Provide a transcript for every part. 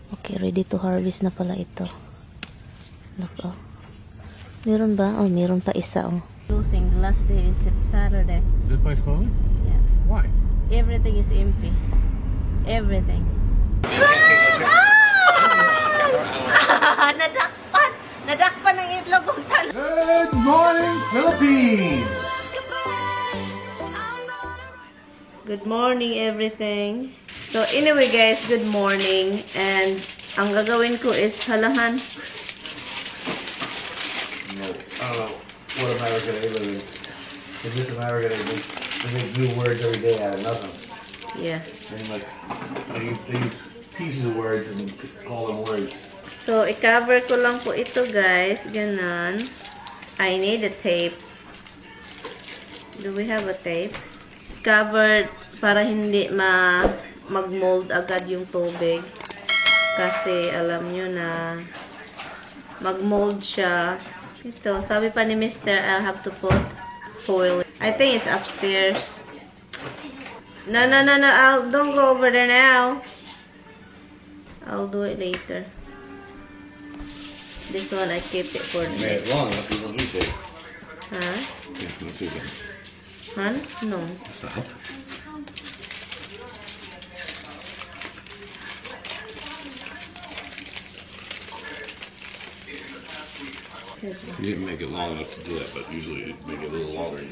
Okay, ready to harvest na pala ito. Look, oh. Meron ba? Oh, meron pa isa, oh. Closing. The last day is Saturday. This place closing? Yeah. Why? Everything is empty. Everything. Nadakpan! Nadakpan ng itlog ng talong. Good morning, Philippines! Good morning, everything. So, anyway, guys, good morning. And, ang gagawin ko is halahan. No, I don't know what America they live in. In this America, they make new words every day out of nothing. Yeah. And like, they use pieces of words and call them words. So, i-cover ko lang po ito, guys. Ganon. I need a tape. Do we have a tape? Covered para hindi mag-mold agad yung tubig. Kasi, alam nyo na mag-mold siya. Ito, sabi pa ni Mr. I'll have to put foil. I think it's upstairs. No, don't go over there now. I'll do it later. This one, I keep it for the Made it long enough, you don't need tape. Huh? Yeah, let's see that. Huh? No. Stop. You didn't make it long enough to do that, but usually you make it a little longer.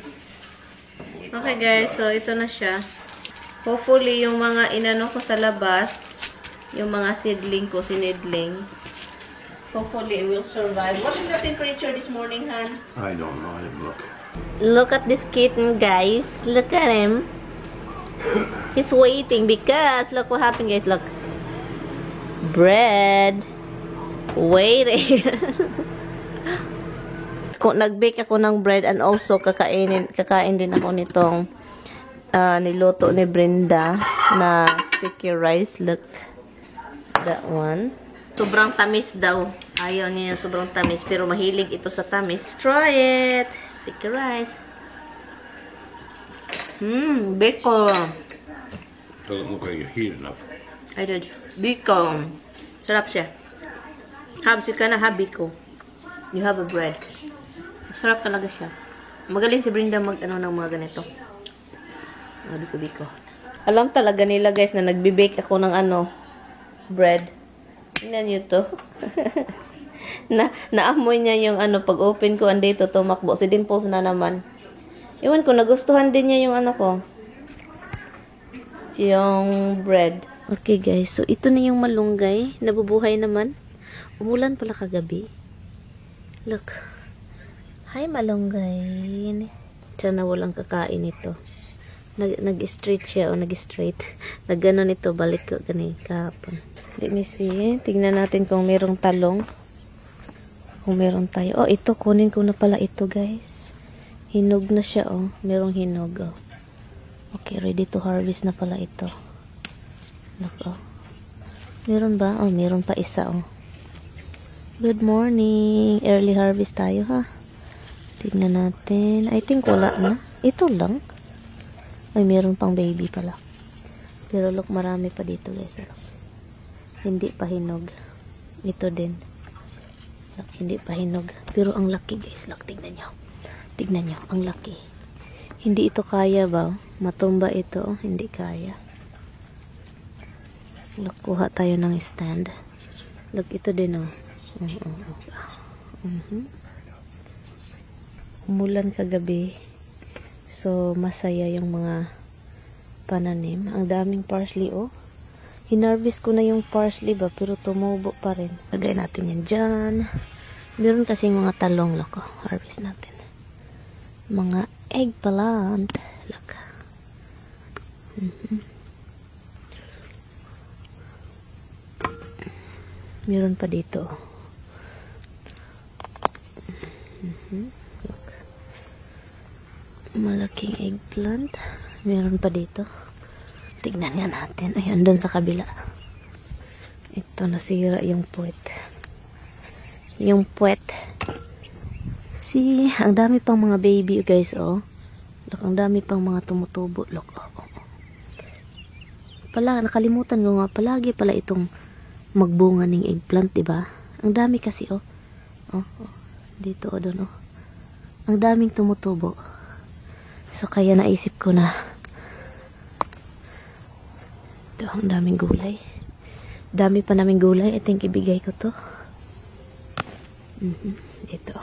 Okay guys, so ito na siya. Hopefully, yung mga inano ko sa labas, yung mga seedling ko, sinidling, hopefully it will survive. What is the temperature this morning, Han? I don't know, I didn't look. Look at this kitten, guys. Look at him. He's waiting because, look what happened, guys. Look. Bread. Waiting. Nag-bake ako ng bread and also kakain din ako nitong niluto ni Brenda na sticky rice. Look. That one. Sobrang tamis daw. Ayaw niya sobrang tamis. Pero mahilig ito sa tamis. Try it. Sticky rice. Bacon. Doesn't look like you heat enough. I did. Bacon. Sarap siya. Habs, you can have bacon. You have a bread. Sarap talaga siya. Magaling si Brenda mag-ano ng mga ganito. Biko-biko. Alam talaga nila guys na nagbe-bake ako ng bread. Tingnan nyo to. Naamoy niya yung pag open ko, andito tumakbo. Si Dimples na naman. Iwan ko, nagustuhan din niya yung ko. Yung bread. Okay guys, so ito na yung malunggay. Nabubuhay naman. Umulan pala kagabi. Look. Hi malunggay. Sana walang kakain ito. Nag-straight siya o nag-straight. Nag-ganon ito, balik ko ganun kahapon. Let me see. Tingnan natin kung merong talong. Kung meron tayo. Oh, ito. Kunin ko na pala ito, guys. Hinog na siya, oh. Merong hinog, oh. Okay, ready to harvest na pala ito. Look, oh. Meron ba? Oh, meron pa isa, oh. Good morning. Early harvest tayo, ha? Tingnan natin. I think wala na. Ito lang. Ay, meron pang baby pala. Pero look, marami pa dito, guys. Look. Hindi pa hinog. Ito din. Look, hindi pa hinog. Pero ang laki, guys. Look, tignan nyo. Tignan nyo, ang laki. Hindi ito kaya ba? Matumba ito. Hindi kaya. Look, kuha tayo ng stand. Look, ito din, oh. Umulan kagabi. So, masaya yung mga pananim. Ang daming parsley, oh. Hinarvest ko na yung parsley ba, pero tumubo pa rin. Lagay natin yan dyan. Meron kasing mga talong, look, oh. Harvest natin. Mga eggplant. Look. Meron pa dito, oh. Look. Malaking eggplant. Meron pa dito. Tignan nga natin. Ayan, doon sa kabila. Ito, nasira yung puwet. Yung puwet. See, ang dami pang mga baby, guys, oh. Look, ang dami pang mga tumutubo. Look, oh. Pala, nakalimutan ko nga, palagi pala itong magbunga ning eggplant, diba? Ang dami kasi, oh. Oh. Dito, oh, doon, oh. Ang daming tumutubo. So, kaya naisip ko na ito, ang daming gulay. Dami pa naming gulay. I think ibigay ko to. Ito.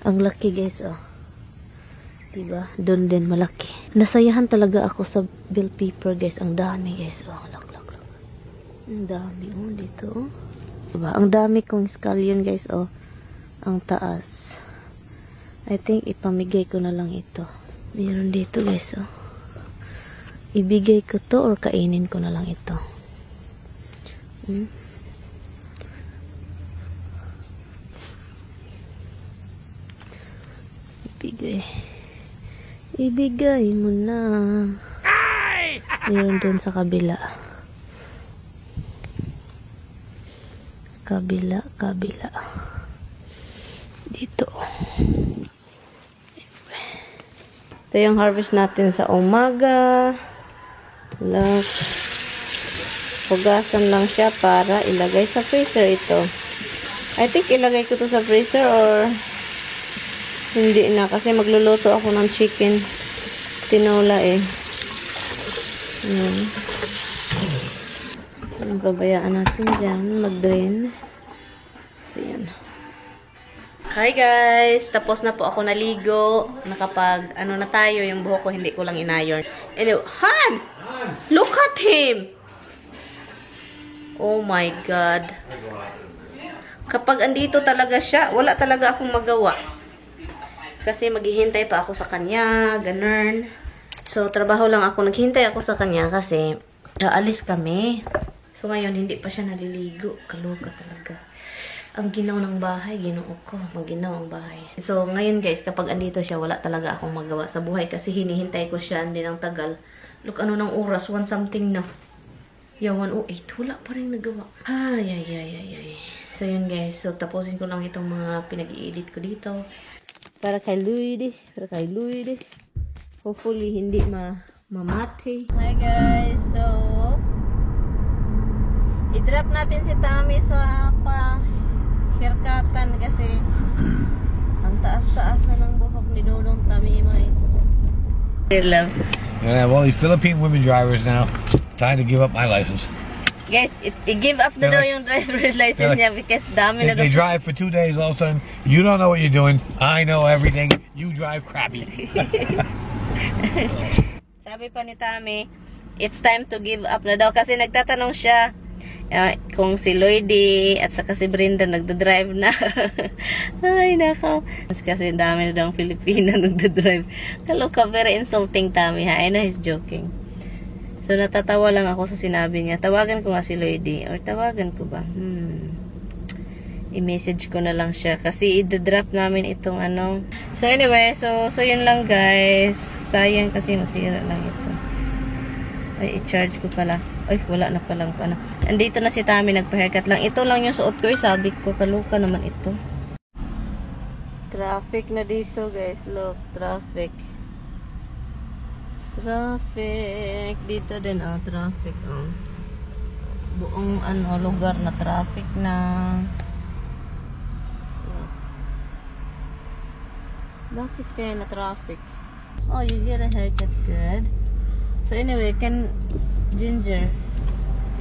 Ang laki, guys, oh. Diba? Doon din malaki. Nasayahan talaga ako sa bell pepper, guys. Ang dami, guys. Oh, look. Ang dami, oh, dito, oh. Diba? Ang dami kong scallion, guys, oh. Ang taas. I think ipamigay ko na lang ito. Meron dito, guys, oh. Ibigay ko to or kainin ko na lang ito. Ibigay mo na. Meron dun sa kabila. Kabila. Dito. Ito yung harvest natin sa umaga. Look. Hugasan lang siya para ilagay sa freezer ito. I think ilagay ko to sa freezer or hindi na kasi magluluto ako ng chicken tinola eh. Babayaan natin dyan mag-drain. So yan. Hi guys! Tapos na po ako naligo. Nakapag ano na tayo, yung buhok ko hindi ko lang inayon. Anyway, Han! Look at him! Oh my God. Kapag andito talaga siya, wala talaga akong magawa. Kasi maghihintay pa ako sa kanya, ganun. So, trabaho lang ako. Naghihintay ako sa kanya kasi aalis kami. So, ngayon, hindi pa siya naliligo. Kaluka talaga. Ang ginaw ng bahay, ginoo ko. Maginaw ang bahay. So, ngayon guys, kapag andito siya, wala talaga akong magawa sa buhay. Kasi hinihintay ko siya, hindi ng tagal. Look, ano ng oras? 1 something na. Yeah, 1:08. Wala pa rin nagawa. Ay. So, yun guys. So, tapusin ko lang itong mga pinag-i-edit ko dito. Para kay Luigi. Hopefully, hindi mamati. Hi guys. So, i-drop natin si Tommy sa haircutan kasi ang taas-taas na ng buhok ni Dodong Tamimay. Love. I have all these Philippine women drivers now. Time to give up my license. Guys, i-give up na daw yung driver's license niya because dami na daw. They drive for 2 days, all of a sudden, you don't know what you're doing. I know everything. You drive crappy. Sabi pa ni Tommy, it's time to give up na daw kasi nagtatanong siya kung si Lloydie at saka si Brenda nagdadrive na. Ay, nako. Kasi dami na daw ang Filipina nagdadrive. Kaloka, very insulting, Tommy, ha? I know he's joking. So, natatawa lang ako sa sinabi niya. Tawagan ko nga si Lloydie. Or tawagan ko ba? I-message ko na lang siya. Kasi i-drop namin itong ano. So, anyway. So yun lang, guys. Sayang kasi masira lang ito. Ay, i-charge ko pala. Ay, wala na palang ano. Andito na si Tommy, nagpa-haircut lang. Ito lang yung suot ko. Sabi ko, kaluka naman ito. Traffic na dito, guys. Look, traffic. Traffic. Dito din, oh, traffic, oh. Buong, ano, lugar na traffic na. Bakit kaya na traffic? Oh, you get a haircut, good. So anyway, Ginger,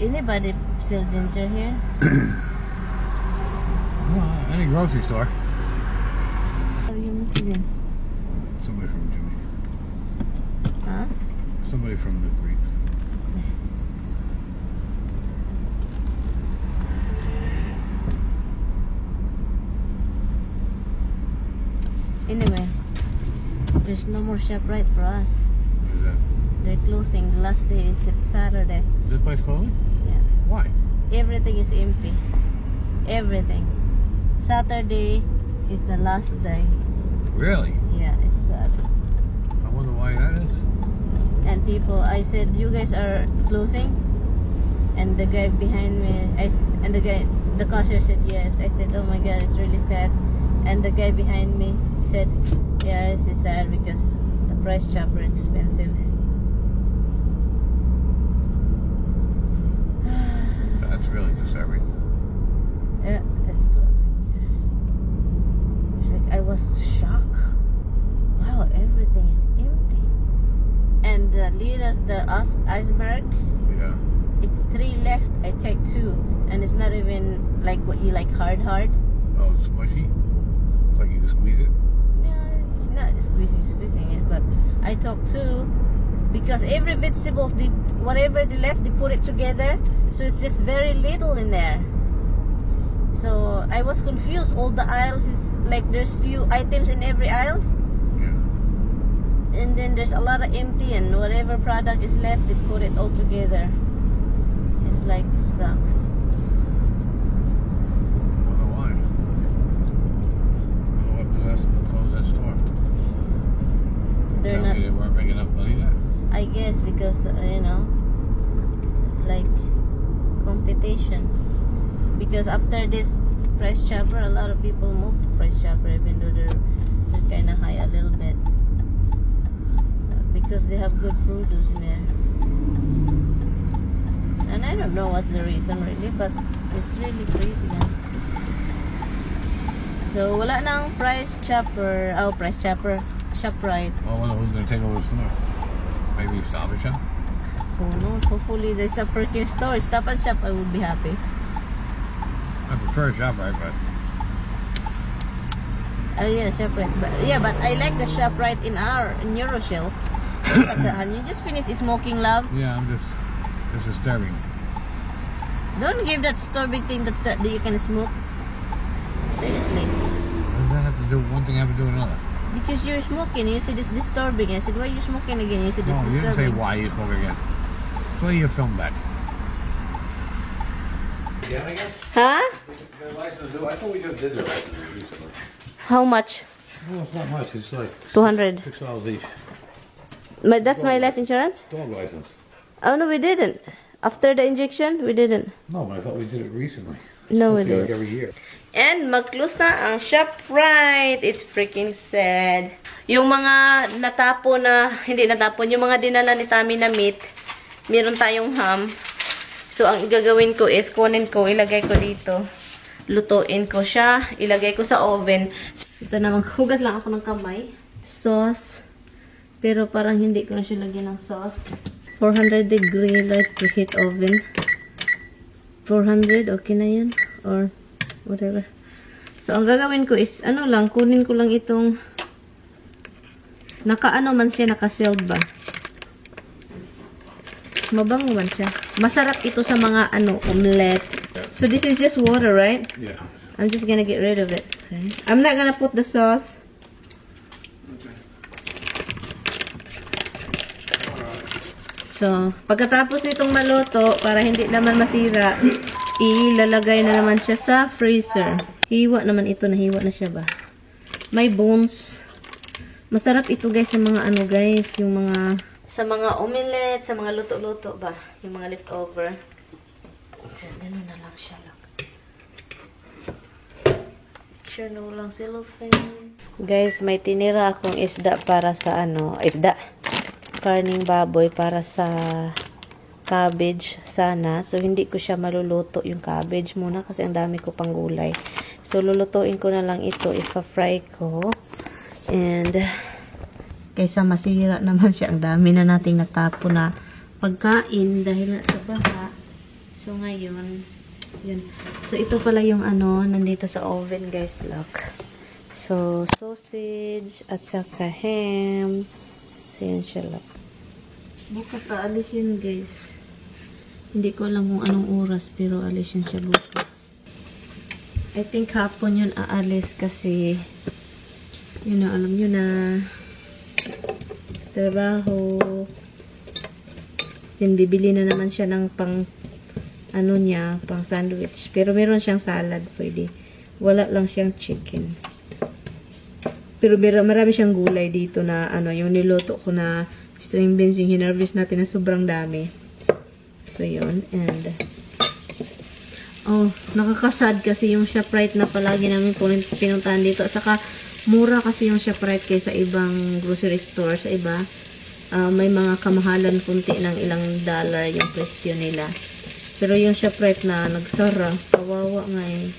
anybody sell ginger here? Well, any grocery store. Are you Muslim? Somebody from Jamaica. Huh? Somebody from the Greek. Anyway, there's no more ShopRite for us. What is that? They're closing. The last day is Saturday. This place closing? Yeah. Why? Everything is empty. Everything. Saturday is the last day. Really? Yeah, it's sad. I wonder why that is. And people, I said, you guys are closing? And the guy behind me, the cashier said yes. I said, oh my God, it's really sad. And the guy behind me said, yeah, it's sad because the price shop are expensive. disturbing. Yeah, it's closing. I was shocked. Wow, everything is empty. And the iceberg, Yeah. it's 3 left. I take 2, and it's not even like what you like hard. Oh, it's smushy. It's like you can squeeze it. No, it's not squeezing it, but I took 2 because every vegetable, whatever they left, they put it together, so it's just very little in there. So I was confused. All the aisles is like there's few items in every aisle, Yeah. and then there's a lot of empty, and whatever product is left, they put it all together. It's like sucks. I wonder why. I wonder what possessed them to close that store. They're Tell not. me they weren't making enough money there. I guess because it's like competition. Because after this Fresh Chopper, a lot of people move to Fresh Chopper, even though they're kind of high a little bit, because they have good produce in there. And I don't know what's the reason really, but it's really crazy now. So wala nang Price Chopper, ShopRite. Well, I wonder who's going to take over the store. Maybe Stop and Shop? Who knows? Hopefully there's a freaking store. Stop and Shop, I would be happy. I prefer ShopRite, but Oh yeah, ShopRite. But I like the ShopRite in Euroshell. You just finished smoking, love. yeah, it's disturbing. Don't give that disturbing thing that you can smoke. Seriously. What does that have to do? One thing have to do with another. Because you're smoking, you said it's disturbing. I said, why are you smoking again? You said it's No, you didn't say disturbing. why you smoke again. Play your film back. Yeah, I guess. Huh? Their license due. I thought we just did their license recently. How much? Well, it's not much. It's like 200. $6 each. But that's my life insurance? Dog license. Oh no, we didn't. After the injection, we didn't. No, but I thought we did it recently. No, we Like didn't. every year. And mag-close na ang ShopRite. It's freaking sad. Yung mga natapon na, hindi natapon, yung mga dinala ni Tami na meat, meron tayong ham. So, ang gagawin ko is, kunin ko, ilagay ko dito. Lutuin ko siya, ilagay ko sa oven. Ito naman, hugas lang ako ng kamay. Sauce. Pero parang hindi ko na siya lagyan ng sauce. 400 degree like preheat oven. 400, okay na yan. Or whatever. So, ang gagawin ko is, kunin ko lang itong, naka-ano man siya, naka-sealed ba? Mabango man siya. Masarap ito sa mga, omelette. So, this is just water, right? Yeah. I'm just gonna get rid of it. Okay. I'm not gonna put the sauce. So, pagkatapos nitong maluto, para hindi naman masira, ilalagay na naman siya sa freezer. Hiwa naman ito, nahiwa na siya ba? May bones. Masarap ito guys sa mga guys, yung mga sa mga omelette, sa mga luto-luto ba? Yung mga leftover. So, ganun na lang siya lang. Sure na walang cellophane. Guys, may tinira akong isda para sa karning baboy para sa cabbage sana. So, hindi ko siya maluluto yung cabbage muna kasi ang dami ko pang gulay. So, lulutuin ko na lang ito. Ipa-fry ko. And, kaysa masira naman siya. Ang dami na nating natapo na pagkain dahil sa baha. So, ngayon, yun. So, ito pala yung nandito sa oven, guys. Look. So, sausage at saka ham. So, yun siya, look. Bukas aalis yun, guys. Hindi ko alam kung anong oras, pero aalis yun siya bukas. I think hapon yun aalis kasi yun na, alam nyo na trabaho. Then, bibili na naman siya ng pang pang sandwich. Pero meron siyang salad, pwede. Wala lang siyang chicken. Pero marami siyang gulay dito na yung niluto ko na string beans, yung hinarvest natin na sobrang dami. So, yun. And, nakakasad kasi yung ShopRite na palagi namin pinuntahan dito. At saka, mura kasi yung ShopRite kaysa ibang grocery store. Sa iba, may mga kamahalan kunti ng ilang dollar yung presyo nila. Pero yung ShopRite na nagsara, kawawa nga eh.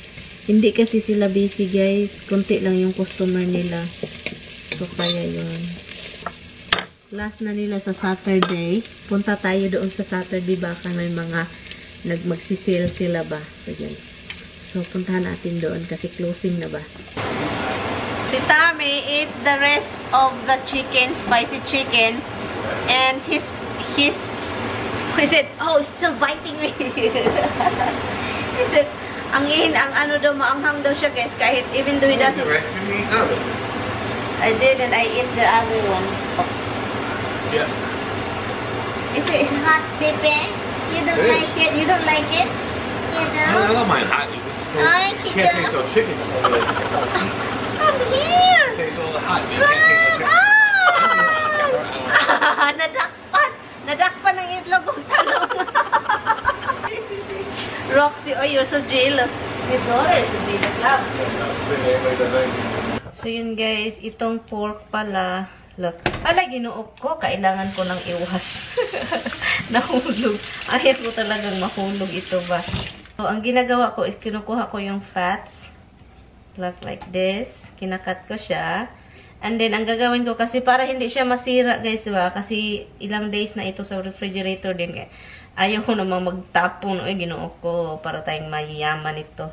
Hindi kasi sila busy guys. Konti lang yung customer nila. So kaya yun. Last na nila sa Saturday. Punta tayo doon sa Saturday. Baka may mga magsisale sila ba. So yun. So puntahan natin doon kasi closing na ba. Si Tommy ate the rest of the chicken, spicy chicken. And he said, oh, it's still biting me. He said, ang ano daw, maanghang daw siya guys, kahit even though he doesn't. I did, and I ate the other one. Yeah. Is it hot, Pepe? You don't like it? You don't like it? You I know? don't mind hot. Ay, You can't taste those chicken. Come here! Taste all the hot. You can't taste those chicken. Nadakpan ng itlog ng talong. Roxy, oh, you're so jealous. My daughter is a jealous love. So yun guys, itong pork pala. Look. Ala, ginuok ko. Kailangan ko lang iwas. Nahulog. Ayaw ko talagang mahulog ito ba. So, ang ginagawa ko is kinukuha ko yung fats. Look like this. Kinakat ko siya. And then, ang gagawin ko, kasi para hindi siya masira, guys, ba? Kasi ilang days na ito sa refrigerator din. Ayaw ko namang magtapon. Uy, ginuok ko para tayong mayayaman ito.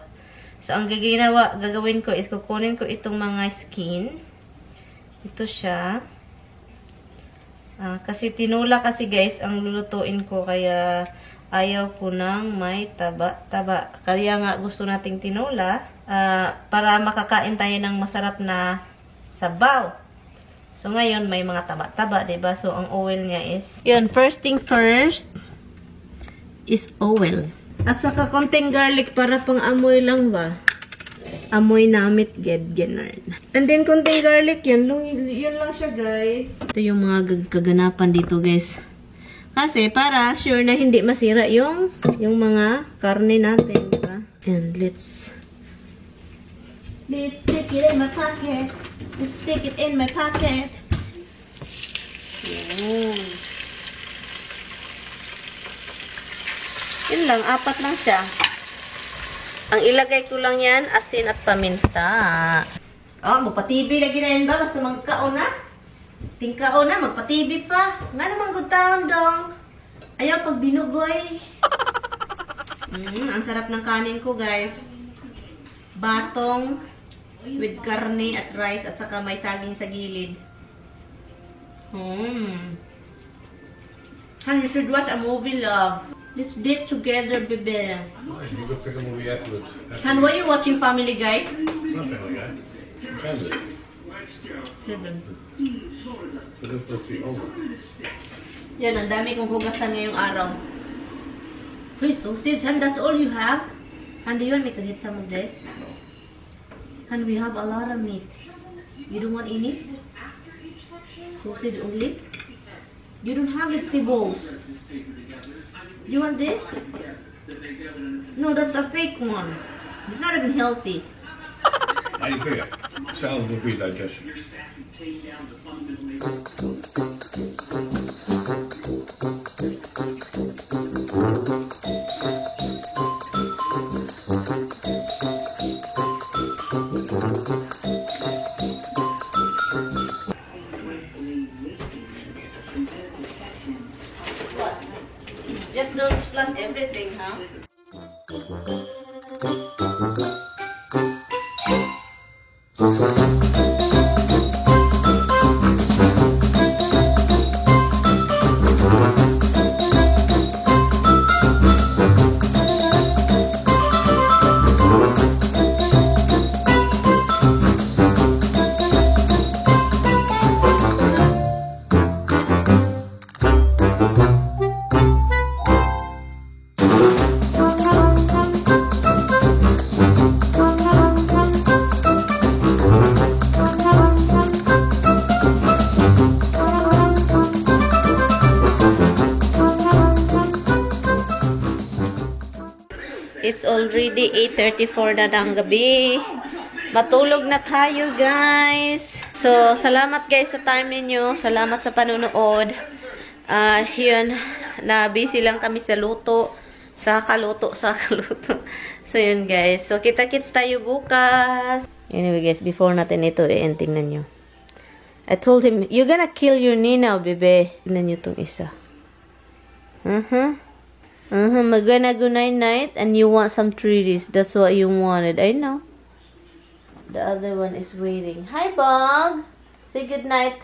So, ang gagawin ko is kukunin ko itong mga skin. Ito siya. Kasi tinula kasi, guys, ang lulutuin ko. Kaya, ayaw ko nang may taba-taba. Kaya nga gusto nating tinula. Para makakain tayo ng masarap na sabaw. So, ngayon, may mga taba-taba, diba? So, ang oil niya is, yun, first thing first is oil. At saka konting garlic para pang amoy lang ba? Amoy namit, ganun. And then, konting garlic, yun lang siya, guys. Ito yung mga kaganapan dito, guys. Kasi, para sure na hindi masira yung mga karne natin, diba? And let's stick it in my pocket. Let's stick it in my pocket. Yan. Yun lang, 4 lang siya. Ang ilagay ko lang yan, asin at paminta. Oh, magpa-TV lagi na yun ba? Basta magkaon na. Tingkaon na, magpa-TV pa. Nga naman good taon dong. Ayaw pag binugoy. Ang sarap ng kanin ko, guys. Batong with karne at rice at saka may saging sa gilid. And you should watch a movie, love. Let's date together, baby. You go pick a movie afterwards. And why are you watching Family Guy? Not Family Guy. Family. Yan, ang dami kong hugasan ngayong araw. Wait, sausage, and that's all you have? And do you want me to hit some of this? And we have a lot of meat. You don't want any? Sausage only? You don't have vegetables. You want this? No, that's a fake one. It's not even healthy. How do you figure? Salad will be digestion. Just don't splash everything, huh? It's already 8:34 na ng gabi. Matulog na tayo, guys. So, salamat guys sa time ninyo. Salamat sa panonood. Yun, na busy lang kami sa luto. Sa kaluto. So, yun guys. So, kita-kits tayo bukas. Anyway guys, before natin ito, tingnan nyo. I told him, you're gonna kill your knee now, bebe. Tingnan nyo itong isa. Magana good night and you want some treaties. That's what you wanted. I know. The other one is waiting. Hi, Bog. Say good night.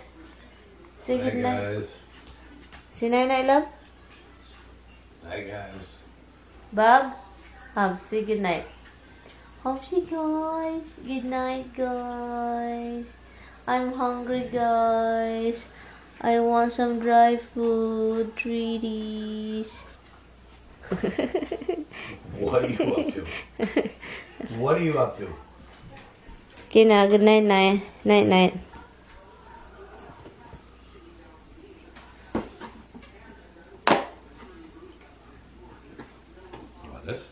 Say good night. Guys. Say night, night, love. Hi guys. Bog. Say good night. Say guys. Good night, guys. I'm hungry, guys. I want some dry food, treaties. What are you up to? What are you up to? Okay na, good night, night. Night, night. You want this?